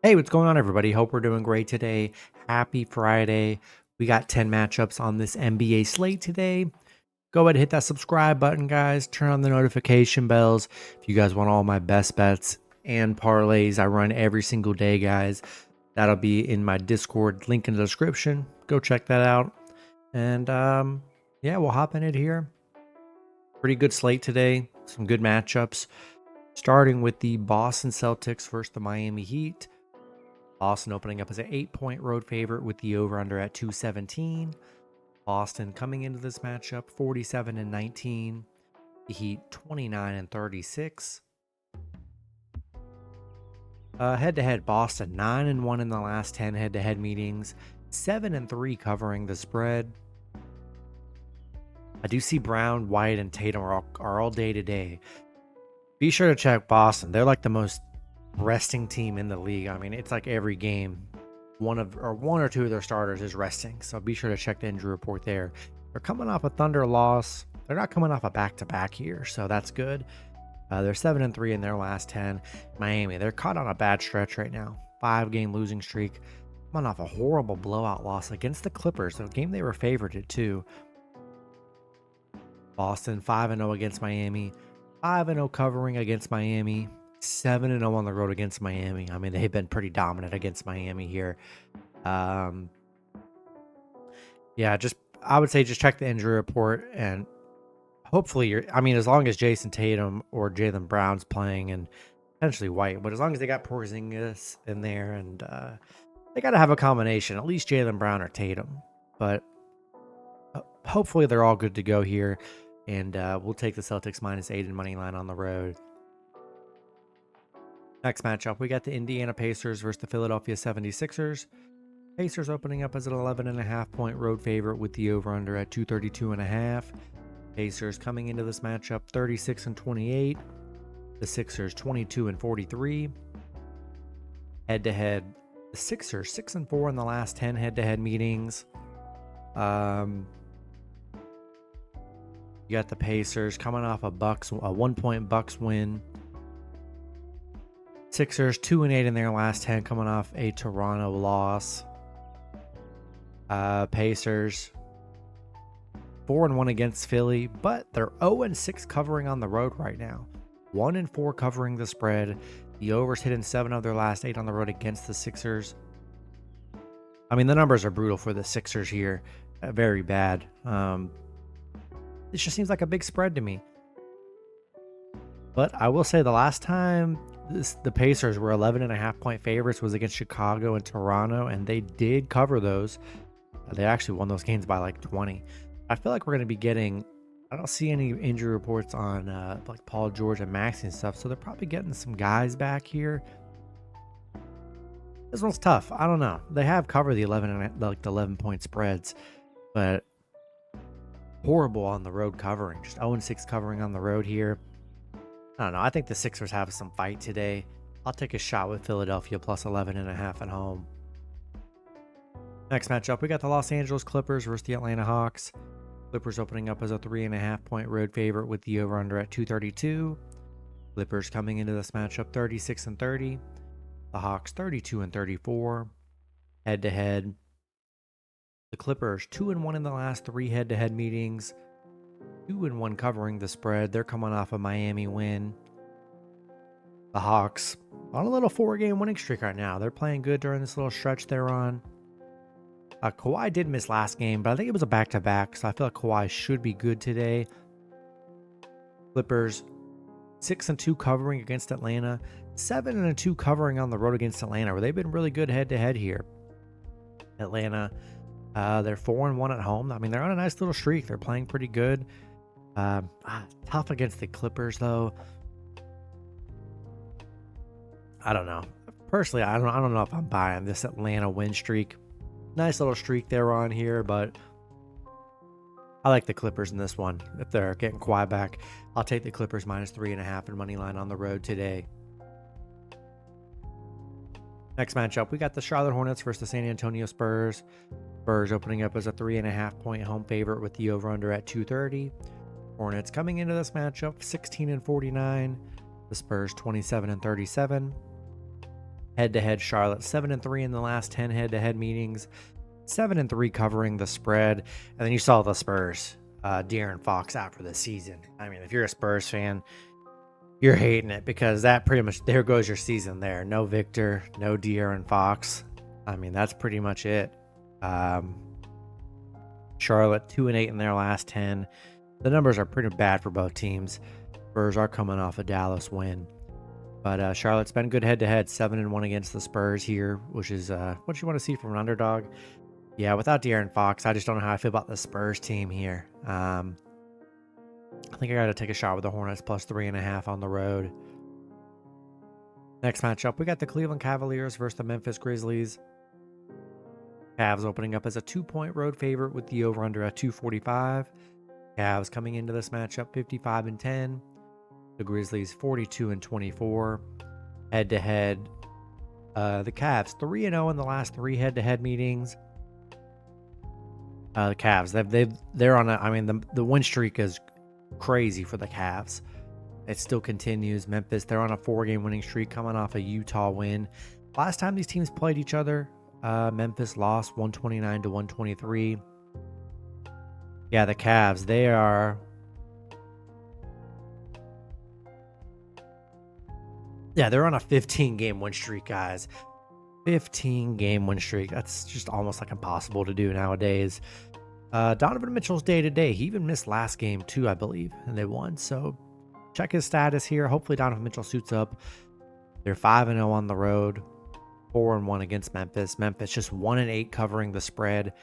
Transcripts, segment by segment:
Hey, what's going on, everybody? Hope we're doing great today. Happy Friday. We got 10 matchups on this NBA slate today. Go ahead and hit that subscribe button, guys. Turn on the notification bells. If you guys want all my best bets and parlays I run every single day, guys, that'll be in my Discord link in the description. Go check that out. And yeah, we'll hop in it here. Pretty good slate today. Some good matchups. Starting with the Boston Celtics versus the Miami Heat. Boston opening up as an 8-point road favorite with the over-under at 217. Boston coming into this matchup 47-19. The Heat 29-36. Head-to-head, Boston 9-1 in the last 10 head-to-head meetings, 7-3 covering the spread. I do see Brown, White, and Tatum are all day-to-day. Be sure to check Boston. They're like the most resting team in the league. I mean, it's like every game, one or two of their starters is resting. So be sure to check the injury report there. They're coming off a Thunder loss. They're not coming off a back-to-back here, so that's good. They're 7-3 in their last 10. Miami, they're caught on a bad stretch right now. 5-game losing streak. Coming off a horrible blowout loss against the Clippers, a game they were favored at too. Boston 5-0 against Miami. 5-0 covering against Miami. 7-0 on the road against Miami. I mean, they've been pretty dominant against Miami here. Yeah, I would say just check the injury report and hopefully as long as Jason Tatum or Jaylen Brown's playing and potentially White, but as long as they got Porzingis in there and they got to have a combination, at least Jaylen Brown or Tatum. But hopefully they're all good to go here, and we'll take the Celtics -8 in money line on the road. Next matchup, we got the Indiana Pacers versus the Philadelphia 76ers. Pacers opening up as an 11.5-point road favorite with the over-under at 232.5. Pacers coming into this matchup 36-28. The Sixers 22-43. Head-to-head, the Sixers 6-4 in the last 10 head-to-head meetings. You got the Pacers coming off a 1-point Bucks win. Sixers 2-8 in their last 10, coming off a Toronto loss. Pacers 4-1 against Philly, but they're 0-6 covering on the road right now. 1-4 covering the spread. The overs hit in 7 of their last 8 on the road against the Sixers. I mean, the numbers are brutal for the Sixers here. Very bad. This just seems like a big spread to me. But I will say the last time the Pacers were 11.5-point favorites was against Chicago and Toronto, and they did cover those. They actually won those games by like 20. I feel like we're going to be getting, I don't see any injury reports on like Paul George and Maxey and stuff, so they're probably getting some guys back here. This one's tough. I don't know. They have covered the 11-point spreads, but horrible on the road covering. Just 0-6 covering on the road here. I don't know. I think the Sixers have some fight today. I'll take a shot with Philadelphia plus 11.5 at home. Next matchup, we got the Los Angeles Clippers versus the Atlanta Hawks. Clippers opening up as a 3.5-point road favorite with the over-under at 232. Clippers coming into this matchup 36-30. The Hawks 32-34. Head-to-head, the Clippers 2-1 in the last 3 head-to-head meetings. 2-1 covering the spread. They're coming off a Miami win. The Hawks on a little 4-game winning streak right now. They're playing good during this little stretch they're on. Kawhi did miss last game, but I think it was a back-to-back, so I feel like Kawhi should be good today. Clippers 6-2 covering against Atlanta. 7-2 covering on the road against Atlanta, where they've been really good head-to-head here. Atlanta, they're 4-1 at home. I mean, they're on a nice little streak. They're playing pretty good. Tough against the Clippers, though. I don't know. Personally, I don't know if I'm buying this Atlanta win streak. Nice little streak they're on here, but I like the Clippers in this one. If they're getting Kawhi back, I'll take the Clippers -3.5 in money line on the road today. Next matchup, we got the Charlotte Hornets versus the San Antonio Spurs. Spurs opening up as a 3.5-point home favorite with the over-under at 230. Hornets coming into this matchup 16-49. The Spurs 27-37. Head-to-head, Charlotte 7-3 in the last 10 head-to-head meetings, 7-3 covering the spread. And then you saw the Spurs, De'Aaron Fox out for the season. I mean, if you're a Spurs fan, you're hating it because that pretty much, there goes your season there. No Victor, no De'Aaron Fox. I mean, that's pretty much it. Charlotte 2-8 in their last 10. The numbers are pretty bad for both teams. Spurs are coming off a Dallas win. But Charlotte's been good head-to-head, 7-1 against the Spurs here, which is what you want to see from an underdog. Yeah, without De'Aaron Fox, I just don't know how I feel about the Spurs team here. I think I got to take a shot with the Hornets plus 3.5 on the road. Next matchup, we got the Cleveland Cavaliers versus the Memphis Grizzlies. Cavs opening up as a 2-point road favorite with the over-under at 245. Cavs coming into this matchup 55-10. The Grizzlies 42-24. Head-to-head, the Cavs 3-0 in the last 3 head-to-head meetings. The Cavs, they're on a, I mean, the win streak is crazy for the Cavs. It still continues. Memphis, they're on a 4-game winning streak coming off a Utah win. Last time these teams played each other, Memphis lost 129-123. Yeah, the Cavs, they're on a 15-game win streak, guys. 15-game win streak. That's just almost like impossible to do nowadays. Donovan Mitchell's day-to-day. He even missed last game too, I believe, and they won. So check his status here. Hopefully Donovan Mitchell suits up. They're 5-0 on the road, 4-1 against Memphis. Memphis just 1-8 covering the spread,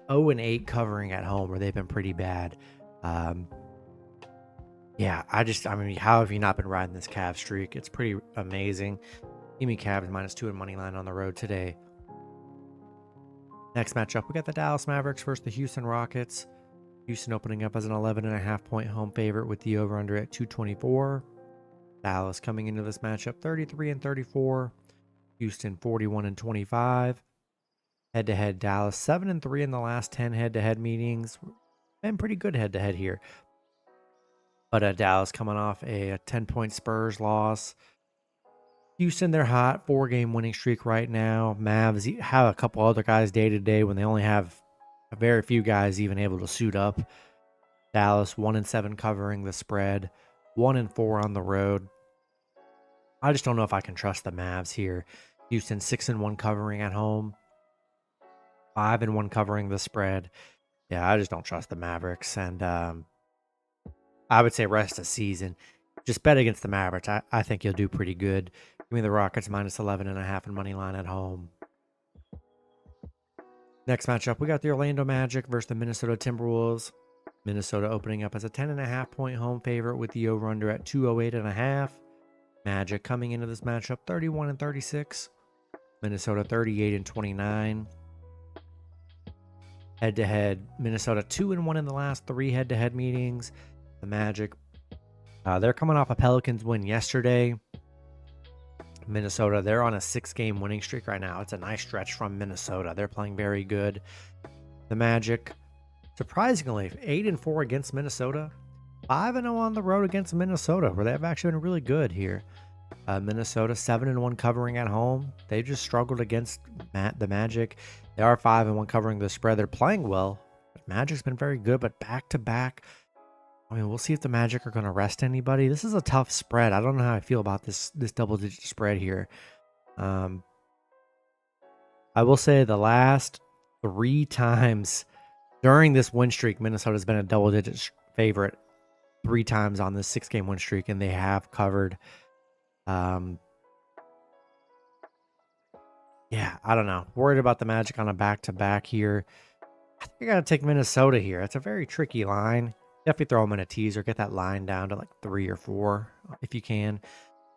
0-8 covering at home, where they've been pretty bad. Yeah, I mean, how have you not been riding this Cavs streak? It's pretty amazing. Give me Cavs -2 in money line on the road today. Next matchup, we got the Dallas Mavericks versus the Houston Rockets. Houston opening up as an 11.5-point home favorite with the over-under at 224. Dallas coming into this matchup 33-34. Houston 41-25. Head-to-head, Dallas 7-3 in the last 10 head-to-head meetings. Been pretty good head-to-head here. But Dallas coming off a 10-point Spurs loss. Houston, they're hot. 4-game winning streak right now. Mavs have a couple other guys day-to-day when they only have a very few guys even able to suit up. Dallas 1-7 covering the spread. 1-4 on the road. I just don't know if I can trust the Mavs here. Houston 6-1 covering at home. 5-1 covering the spread. Yeah, I just don't trust the Mavericks. And I would say rest of season, just bet against the Mavericks. I think you'll do pretty good. Give me the Rockets -11.5 in money line at home. Next matchup, we got the Orlando Magic versus the Minnesota Timberwolves. Minnesota opening up as a 10.5-point home favorite with the over-under at 208.5. Magic coming into this matchup 31-36. Minnesota 38-29. Head-to-head, Minnesota 2-1 in the last 3 head-to-head meetings. The Magic, they're coming off a Pelicans win yesterday. Minnesota, they're on a 6-game winning streak right now. It's a nice stretch from Minnesota. They're playing very good. The Magic, surprisingly, 8-4 against Minnesota. 5-0 on the road against Minnesota, where they've actually been really good here. Minnesota 7-1 covering at home. They just struggled against the Magic. They are 5-1 covering the spread. They're playing well. Magic's been very good, but back-to-back, I mean, we'll see if the Magic are going to rest anybody. This is a tough spread. I don't know how I feel about this double-digit spread here. I will say the last 3 times during this win streak, Minnesota's been a double-digit favorite 3 times on this 6-game win streak, and they have covered. Yeah, I don't know. Worried about the Magic on a back-to-back here. I think I got to take Minnesota here. It's a very tricky line. Definitely throw them in a teaser. Get that line down to like 3 or 4 if you can.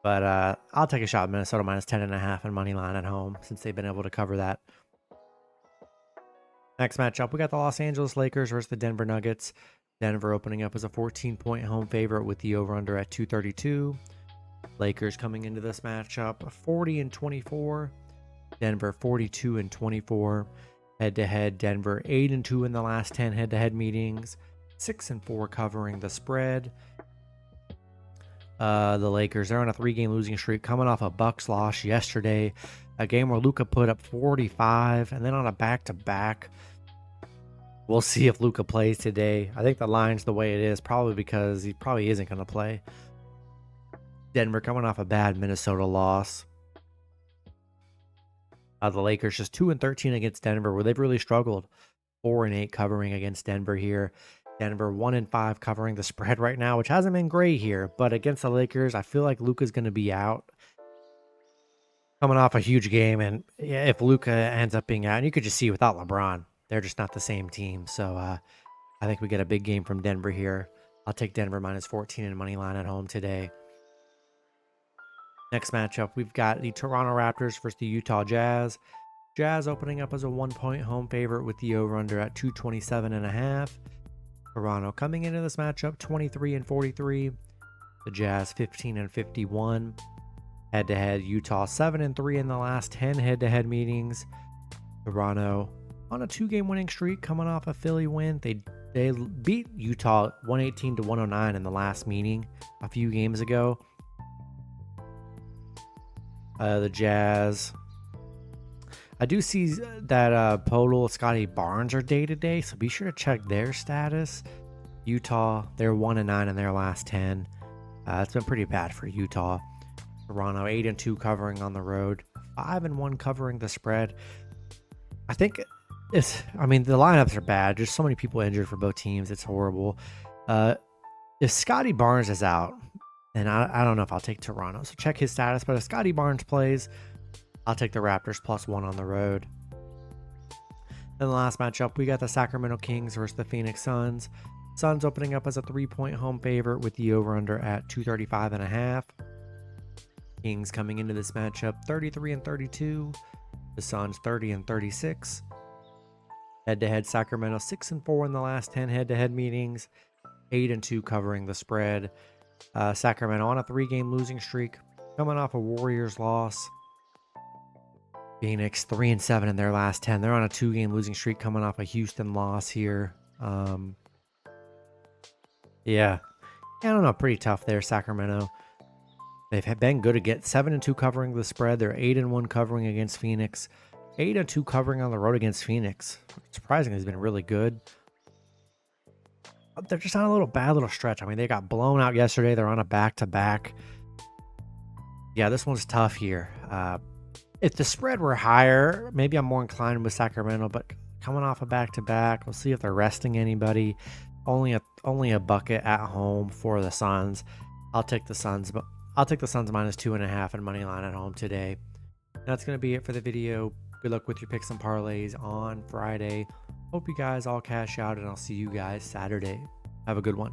But I'll take a shot at Minnesota -10.5 in money line at home since they've been able to cover that. Next matchup, we got the Los Angeles Lakers versus the Denver Nuggets. Denver opening up as a 14-point home favorite with the over-under at 232. Lakers coming into this matchup 40-24. Denver 42-24. Head-to-head, Denver 8-2 in the last 10 head-to-head meetings. 6-4 covering the spread. The Lakers, they're on a 3-game losing streak, coming off a Bucks loss yesterday, a game where Luka put up 45, and then on a back-to-back. We'll see if Luka plays today. I think the line's the way it is, probably because he probably isn't going to play. Denver coming off a bad Minnesota loss. The Lakers just 2-13 against Denver, where they've really struggled. 4-8 covering against Denver here. Denver 1-5 covering the spread right now, which hasn't been great here. But against the Lakers, I feel like Luka's going to be out. Coming off a huge game, and yeah, if Luka ends up being out, and you could just see without LeBron, they're just not the same team. So I think we get a big game from Denver here. I'll take Denver -14 in money line at home today. Next matchup, we've got the Toronto Raptors versus the Utah Jazz. Jazz opening up as a 1-point home favorite with the over-under at 227.5. Toronto coming into this matchup 23-43. The Jazz 15-51. Head-to-head, Utah 7-3 in the last 10 head-to-head meetings. Toronto on a 2-game winning streak, coming off a Philly win. They beat Utah 118-109 in the last meeting a few games ago. The Jazz, I do see that Podol, Scotty Barnes are day-to-day, so be sure to check their status. Utah, they're 1-9 in their last 10. It's been pretty bad for Utah. Toronto 8-2 covering on the road, 5-1 covering the spread. I think the lineups are bad. There's so many people injured for both teams. It's horrible. If Scotty Barnes is out, and I don't know if I'll take Toronto, so check his status. But if Scotty Barnes plays, I'll take the Raptors +1 on the road. Then the last matchup, we got the Sacramento Kings versus the Phoenix Suns. Suns opening up as a 3-point home favorite with the over-under at 235.5. Kings coming into this matchup 33-32. The Suns 30-36. Head-to-head, Sacramento 6-4 in the last 10 head-to-head meetings. 8-2 covering the spread. Sacramento on a 3-game losing streak, coming off a Warriors loss. Phoenix 3-7 in their last 10. They're on a 2-game losing streak, coming off a Houston loss here. Yeah, I don't know, pretty tough there, Sacramento. They've been good again, 7-2 covering the spread. They're 8-1 covering against Phoenix, 8-2 covering on the road against Phoenix. Surprisingly, has been really good. They're just on a little stretch. I mean, they got blown out yesterday. They're on a back-to-back. Yeah, this one's tough here. If the spread were higher, maybe I'm more inclined with Sacramento, but coming off a back-to-back, we'll see if they're resting anybody. Only a bucket at home for the Suns. I'll take the Suns, but I'll take the Suns -2.5 in money line at home today. That's going to be it for the video. Good luck with your picks and parlays on Friday. Hope you guys all cash out, and I'll see you guys Saturday. Have a good one.